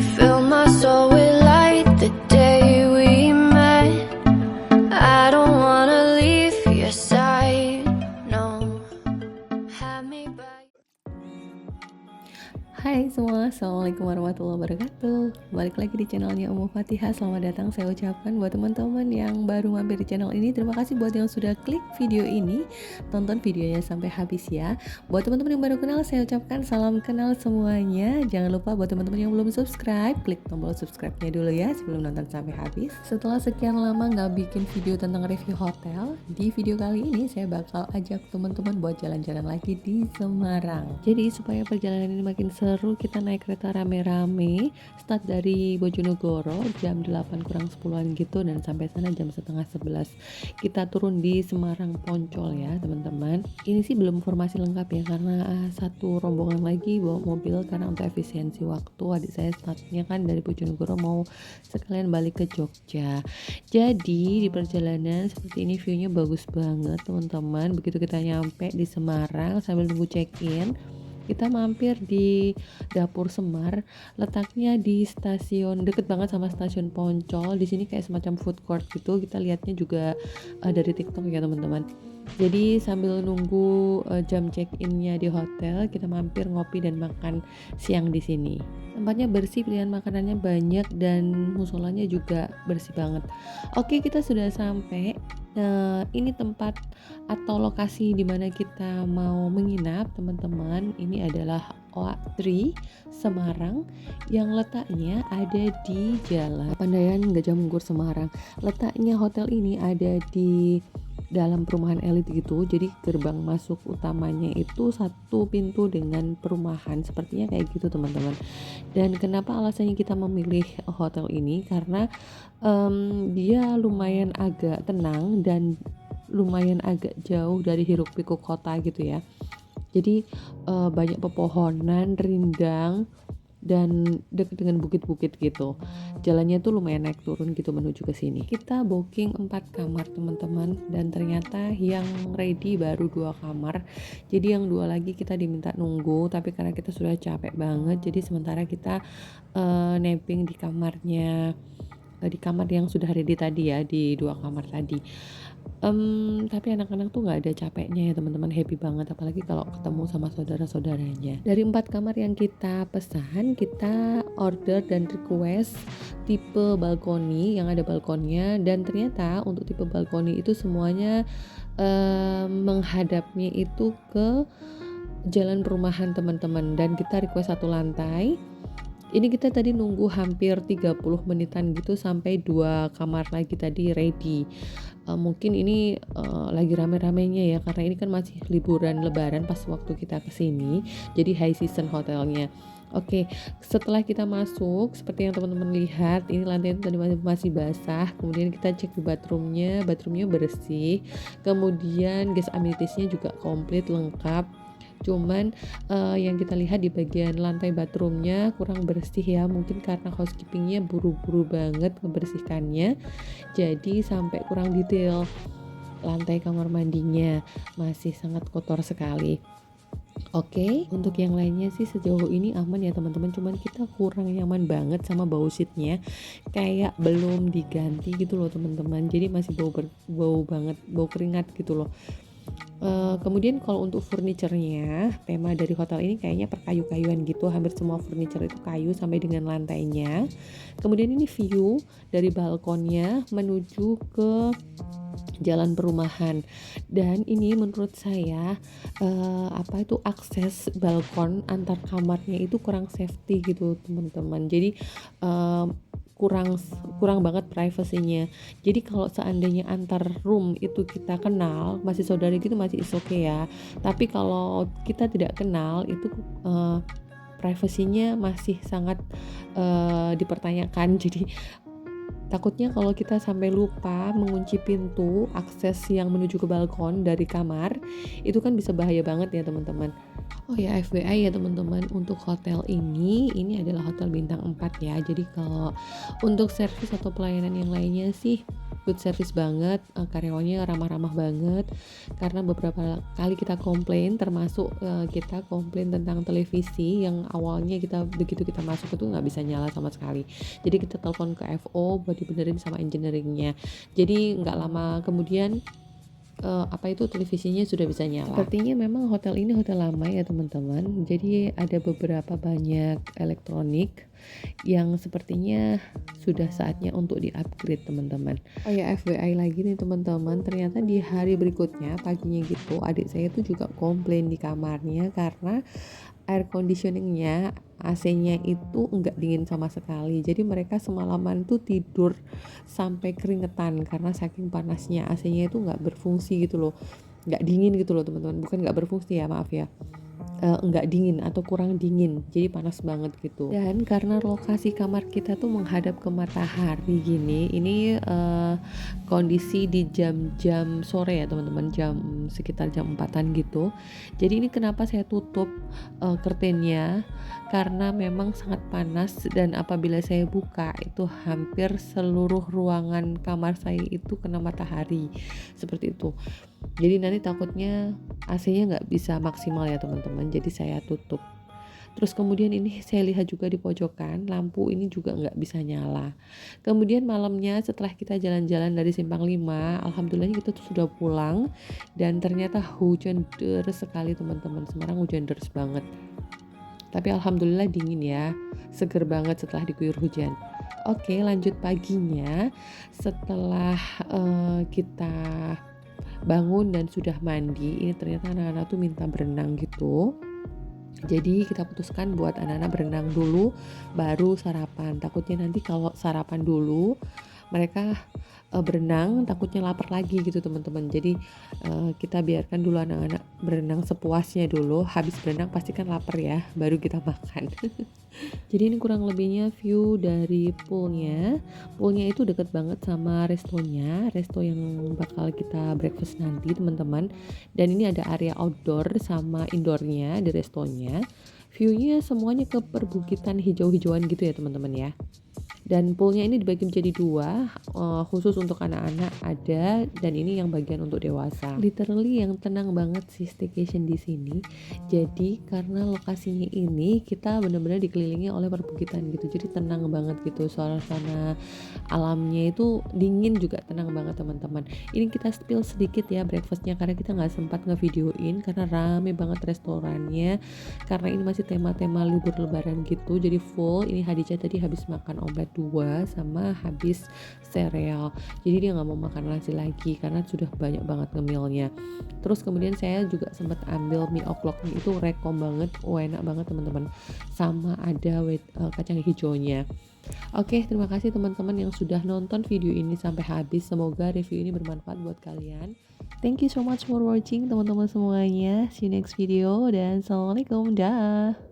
fill my soul with light the day we met. I don't wanna leave your side, no. Have me by. Hai semua, Assalamualaikum warahmatullahi wabarakatuh. Balik lagi di channelnya Ummu Fatihah. Selamat datang saya ucapkan buat teman-teman yang baru mampir di channel ini. Terima kasih buat yang sudah klik video ini. Tonton videonya sampai habis ya. Buat teman-teman yang baru kenal, saya ucapkan salam kenal semuanya. Jangan lupa buat teman-teman yang belum subscribe, klik tombol subscribe-nya dulu ya sebelum nonton sampai habis. Setelah sekian lama nggak bikin video tentang review hotel, di video kali ini saya bakal ajak teman-teman buat jalan-jalan lagi di Semarang. Jadi supaya perjalanan ini makin seru, kita naik kereta rame-rame, start dari Bojonegoro jam 8 kurang 10-an gitu, dan sampai sana jam setengah 11. Kita turun di Semarang Poncol ya teman-teman. Ini sih belum informasi lengkap ya, karena satu rombongan lagi bawa mobil karena untuk efisiensi waktu. Adik saya startnya kan dari Bojonegoro mau sekalian balik ke Jogja. Jadi di perjalanan seperti ini view-nya bagus banget teman-teman. Begitu kita nyampe di Semarang, sambil nunggu check-in, kita mampir di Dapur Semar, letaknya di stasiun deket banget sama stasiun Poncol. Di sini kayak semacam food court gitu. Kita lihatnya juga dari TikTok ya teman-teman. Jadi sambil nunggu jam check-innya di hotel, kita mampir ngopi dan makan siang di sini. Tempatnya bersih, pilihan makanannya banyak, dan musolanya juga bersih banget. Oke, kita sudah sampai. Ini tempat atau lokasi di mana kita mau menginap teman-teman. Ini adalah Oak Tree Semarang yang letaknya ada di Jalan Pandayan Gajah Mungkur Semarang. Letaknya hotel ini ada di dalam perumahan elit gitu, jadi gerbang masuk utamanya itu satu pintu dengan perumahan, sepertinya kayak gitu teman-teman. Dan kenapa alasannya kita memilih hotel ini, karena dia lumayan agak tenang dan lumayan agak jauh dari hiruk pikuk kota gitu ya. Jadi banyak pepohonan rindang dan dekat dengan bukit-bukit gitu. Jalannya tuh lumayan naik turun gitu menuju ke sini. Kita booking 4 kamar teman-teman, dan ternyata yang ready baru 2 kamar. Jadi yang 2 lagi kita diminta nunggu, tapi karena kita sudah capek banget, jadi sementara kita napping di kamarnya, di kamar yang sudah ready tadi ya, di 2 kamar tadi. Tapi anak-anak tuh nggak ada capeknya ya teman-teman, happy banget apalagi kalau ketemu sama saudara-saudaranya. Dari 4 kamar yang kita pesan, kita order dan request tipe balkoni yang ada balkonnya, dan ternyata untuk tipe balkoni itu semuanya menghadapnya itu ke jalan perumahan teman-teman, dan kita request 1 lantai. Ini kita tadi nunggu hampir 30 menitan gitu sampai 2 kamar lagi tadi ready. Mungkin ini lagi rame-ramenya ya, karena ini kan masih liburan lebaran pas waktu kita kesini, jadi high season hotelnya. Oke, setelah kita masuk, seperti yang teman-teman lihat, ini lantai tadi masih basah. Kemudian kita cek di bathroomnya bersih. Kemudian guest amenities-nya juga komplit lengkap. Cuman yang kita lihat di bagian lantai bathroomnya kurang bersih ya, mungkin karena housekeepingnya buru-buru banget ngebersihkannya, jadi sampai kurang detail. Lantai kamar mandinya masih sangat kotor sekali. Oke, untuk yang lainnya sih sejauh ini aman ya teman-teman, cuman kita kurang nyaman banget sama bau sheetnya, kayak belum diganti gitu loh teman-teman, jadi masih bau banget, bau keringat gitu loh. Kemudian kalau untuk furniturnya, tema dari hotel ini kayaknya perkayu-kayuan gitu, hampir semua furniture itu kayu sampai dengan lantainya. Kemudian ini view dari balkonnya menuju ke jalan perumahan, dan ini menurut saya akses balkon antar kamarnya itu kurang safety gitu teman-teman. Jadi kurang banget privasinya. Jadi kalau seandainya antar room itu kita kenal, masih saudara gitu masih is okay ya. Tapi kalau kita tidak kenal itu privasinya masih sangat dipertanyakan. Jadi takutnya kalau kita sampai lupa mengunci pintu akses yang menuju ke balkon dari kamar, itu kan bisa bahaya banget ya teman-teman. Oh ya, FYI ya teman-teman, untuk hotel ini adalah hotel bintang 4 ya. Jadi kalau untuk servis atau pelayanan yang lainnya sih good service banget, karyawannya ramah-ramah banget. Karena beberapa kali kita komplain, termasuk kita komplain tentang televisi yang awalnya kita begitu kita masuk itu nggak bisa nyala sama sekali. Jadi kita telepon ke FO buat dibenerin sama engineeringnya. Jadi nggak lama kemudian televisinya sudah bisa nyala. Sepertinya memang hotel ini hotel lama ya teman-teman. Jadi ada beberapa banyak elektronik yang sepertinya sudah saatnya untuk di-upgrade teman-teman. Oh ya FYI lagi nih teman-teman, ternyata di hari berikutnya paginya gitu adik saya tuh juga komplain di kamarnya karena air conditioningnya AC-nya itu enggak dingin sama sekali. Jadi mereka semalaman tuh tidur sampai keringetan karena saking panasnya AC-nya itu enggak berfungsi gitu loh. Enggak dingin gitu loh teman-teman. Bukan enggak berfungsi ya, maaf ya. Enggak dingin atau kurang dingin, jadi panas banget gitu. Dan karena lokasi kamar kita tuh menghadap ke matahari gini, ini kondisi di jam-jam sore ya teman-teman, sekitar jam 4-an gitu. Jadi ini kenapa saya tutup curtainnya, karena memang sangat panas dan apabila saya buka itu hampir seluruh ruangan kamar saya itu kena matahari seperti itu. Jadi nanti takutnya AC-nya nggak bisa maksimal ya teman-teman, jadi saya tutup. Terus kemudian ini saya lihat juga di pojokan, lampu ini juga nggak bisa nyala. Kemudian malamnya setelah kita jalan-jalan dari Simpang 5, alhamdulillah kita tuh sudah pulang. Dan ternyata hujan deras sekali teman-teman, Semarang hujan deras banget. Tapi alhamdulillah dingin ya, seger banget setelah diguyur hujan. Oke, lanjut paginya setelah kita bangun dan sudah mandi, ini ternyata anak-anak tuh minta berenang gitu. Jadi kita putuskan buat anak-anak berenang dulu baru sarapan. Takutnya nanti kalau sarapan dulu mereka berenang takutnya lapar lagi gitu teman-teman. Jadi kita biarkan dulu anak-anak berenang sepuasnya dulu. Habis berenang pasti kan lapar ya, baru kita makan. Jadi ini kurang lebihnya view dari poolnya. Poolnya itu deket banget sama restonya, resto yang bakal kita breakfast nanti teman-teman. Dan ini ada area outdoor sama indoornya di restonya. Viewnya semuanya ke perbukitan hijau-hijauan gitu ya teman-teman ya. Dan poolnya ini dibagi menjadi 2, khusus untuk anak-anak ada, dan ini yang bagian untuk dewasa. Literally yang tenang banget sih staycation di sini. Jadi karena lokasinya ini kita benar-benar dikelilingi oleh perbukitan gitu, jadi tenang banget gitu. Suasana alamnya itu dingin juga tenang banget teman-teman. Ini kita spill sedikit ya breakfastnya karena kita nggak sempat ngevideoin karena rame banget restorannya. Karena ini masih tema-tema libur lebaran gitu, jadi full. Ini Hadijah tadi habis makan omelet 2 sama habis sereal, jadi dia nggak mau makan nasi lagi karena sudah banyak banget ngemilnya. Terus kemudian saya juga sempat ambil mie okloknya, itu rekom banget, enak banget teman-teman, sama ada kacang hijaunya. Oke, terima kasih teman-teman yang sudah nonton video ini sampai habis. Semoga review ini bermanfaat buat kalian. Thank you so much for watching teman-teman semuanya. See you next video dan assalamualaikum, dah.